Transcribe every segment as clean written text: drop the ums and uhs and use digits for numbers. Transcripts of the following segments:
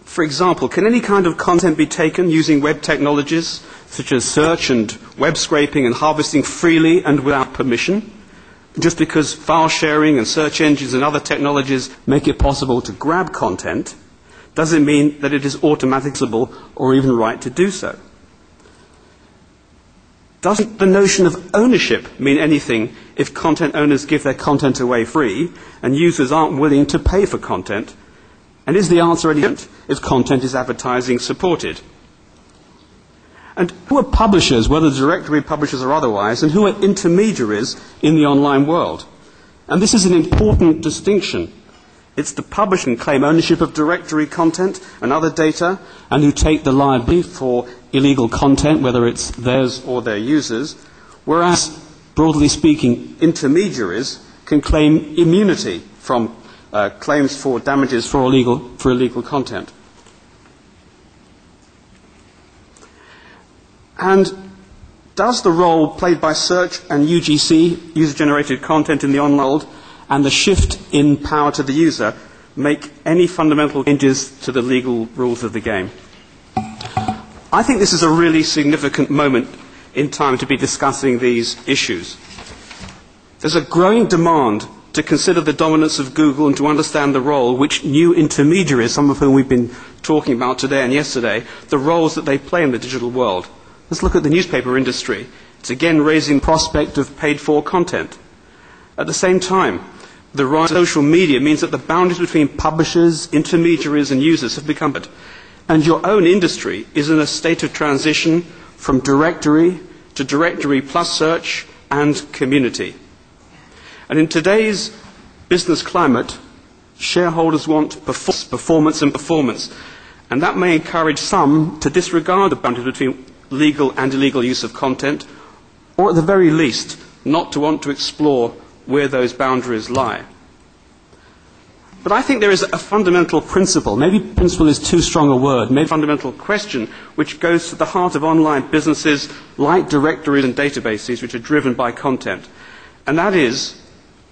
For example, can any kind of content be taken using web technologies, such as search and web scraping and harvesting freely and without permission? Just because file sharing and search engines and other technologies make it possible to grab content, doesn't mean that it is automatically possible or even right to do so. Doesn't the notion of ownership mean anything if content owners give their content away free and users aren't willing to pay for content? And is the answer any different if content is advertising supported? And who are publishers, whether directory publishers or otherwise, and who are intermediaries in the online world? And this is an important distinction. It's the publisher who claim ownership of directory content and other data, and who take the liability for illegal content, whether it's theirs or their users, whereas, broadly speaking, intermediaries can claim immunity from claims for damages for illegal content. And does the role played by search and UGC, user-generated content in the online world, and the shift in power to the user make any fundamental changes to the legal rules of the game? I think this is a really significant moment in time to be discussing these issues. There's a growing demand to consider the dominance of Google and to understand the role which new intermediaries, some of whom we've been talking about today and yesterday, the roles that they play in the digital world. Let's look at the newspaper industry. It's again raising the prospect of paid-for content. At the same time, the rise of social media means that the boundaries between publishers, intermediaries and users have become blurred. And your own industry is in a state of transition from directory to directory plus search and community. And in today's business climate, shareholders want performance. And that may encourage some to disregard the boundaries between legal and illegal use of content, or at the very least, not to want to explore where those boundaries lie. But I think there is a fundamental principle, maybe principle is too strong a word, maybe a fundamental question which goes to the heart of online businesses like directories and databases which are driven by content. And that is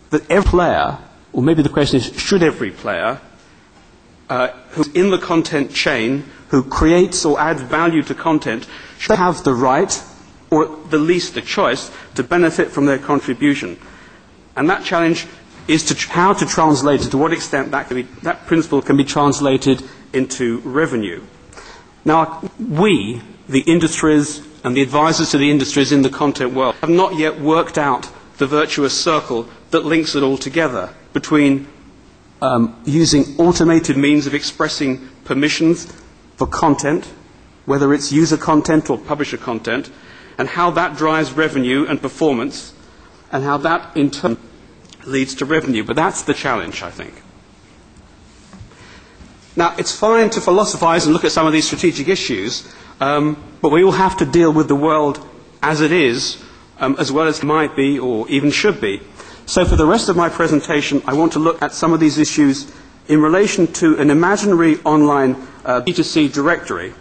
that every player, or maybe the question is, should every player who's in the content chain, who creates or adds value to content, should have the right, or at the least the choice, to benefit from their contribution. And that challenge is how to translate it, to what extent that principle can be translated into revenue. Now, we, the industries and the advisors to the industries in the content world, have not yet worked out the virtuous circle that links it all together between using automated means of expressing permissions for content, whether it's user content or publisher content, and how that drives revenue and performance, and how that in turn leads to revenue. But that's the challenge, I think. Now, it's fine to philosophize and look at some of these strategic issues, but we all have to deal with the world as it is, as well as it might be or even should be. So for the rest of my presentation, I want to look at some of these issues in relation to an imaginary online B2C directory.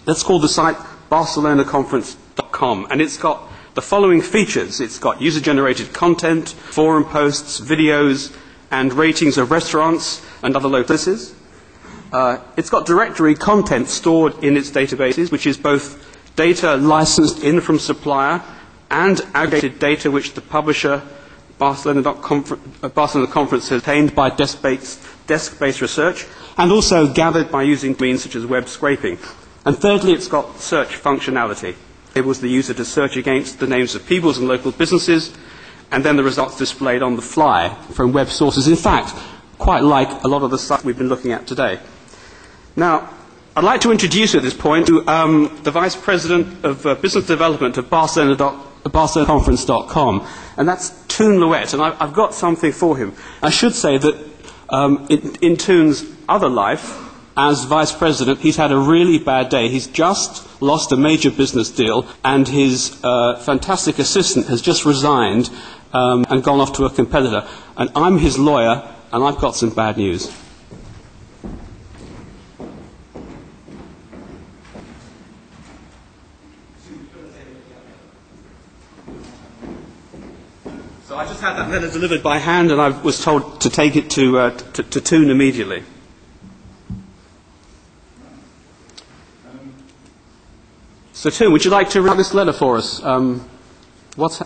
Let's call the site barcelonaconference.com, and it's got the following features. It's got user-generated content, forum posts, videos, and ratings of restaurants and other local places. It's got directory content stored in its databases, which is both data licensed in from supplier and aggregated data which the publisher, Barcelona Conference, has obtained by desk-based research, and also gathered by using means such as web scraping. And thirdly, it's got search functionality. It enables the user to search against the names of peoples and local businesses, and then the results displayed on the fly from web sources. In fact, quite like a lot of the sites we've been looking at today. Now, I'd like to introduce you at this point to the Vice President of Business Development of BarcelonaConference.com, and that's Toon Louette, and I've got something for him. I should say that in Toon's other life, as Vice President, he's had a really bad day. He's just lost a major business deal, and his fantastic assistant has just resigned and gone off to a competitor. And I'm his lawyer, and I've got some bad news. So I just had that letter delivered by hand, and I was told to take it to Toon immediately. So, Tim, would you like to write this letter for us? What?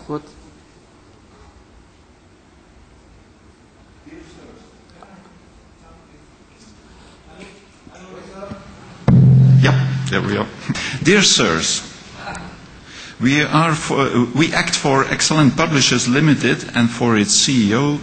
Yeah, there we are. Dear sirs, we act for Excellent Publishers Limited and for its CEO,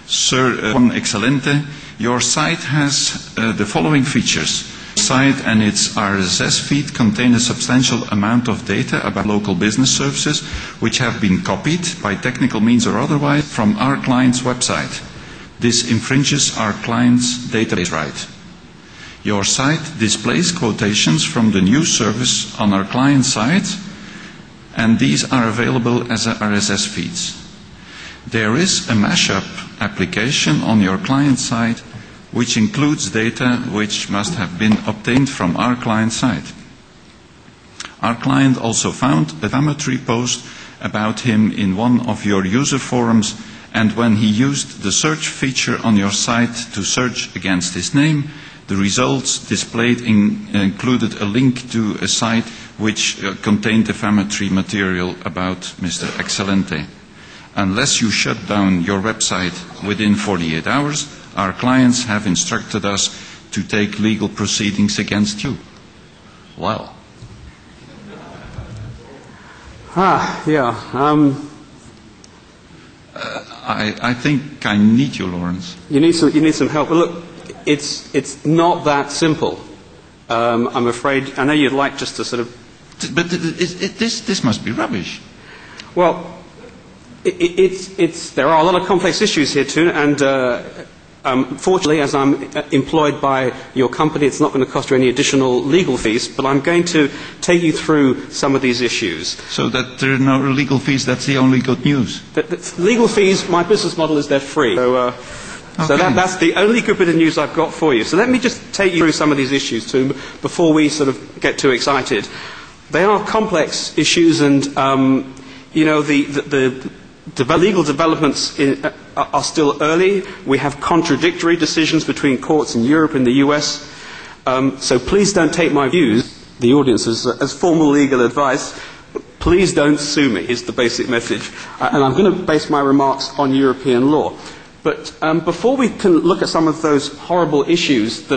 Sir Juan Excelente. Your site has the following features. The site and its RSS feed contain a substantial amount of data about local business services which have been copied by technical means or otherwise from our client's website. This infringes our client's database right. Your site displays quotations from the news service on our client site, and these are available as RSS feeds. There is a mashup application on your client site which includes data which must have been obtained from our client site. Our client also found a defamatory post about him in one of your user forums, and when he used the search feature on your site to search against his name, the results displayed included a link to a site which contained defamatory material about Mr. Excelente. Unless you shut down your website within 48 hours, our clients have instructed us to take legal proceedings against you. Well. Yeah. I think I need you, Laurence. You need some help. Well, look, it's not that simple. I'm afraid. I know you'd like just to sort of. But this must be rubbish. Well, there are a lot of complex issues here too, and fortunately, as I'm employed by your company, it's not going to cost you any additional legal fees, but I'm going to take you through some of these issues. So that there are no legal fees, that's the only good news. Legal fees, my business model is they're free. So that's the only good bit of news I've got for you. So let me just take you through some of these issues too, before we sort of get too excited. They are complex issues, and the legal developments are still early. We have contradictory decisions between courts in Europe and the US. So please don't take my views, the audience, as formal legal advice. Please don't sue me, is the basic message. And I'm going to base my remarks on European law. But before we can look at some of those horrible issues that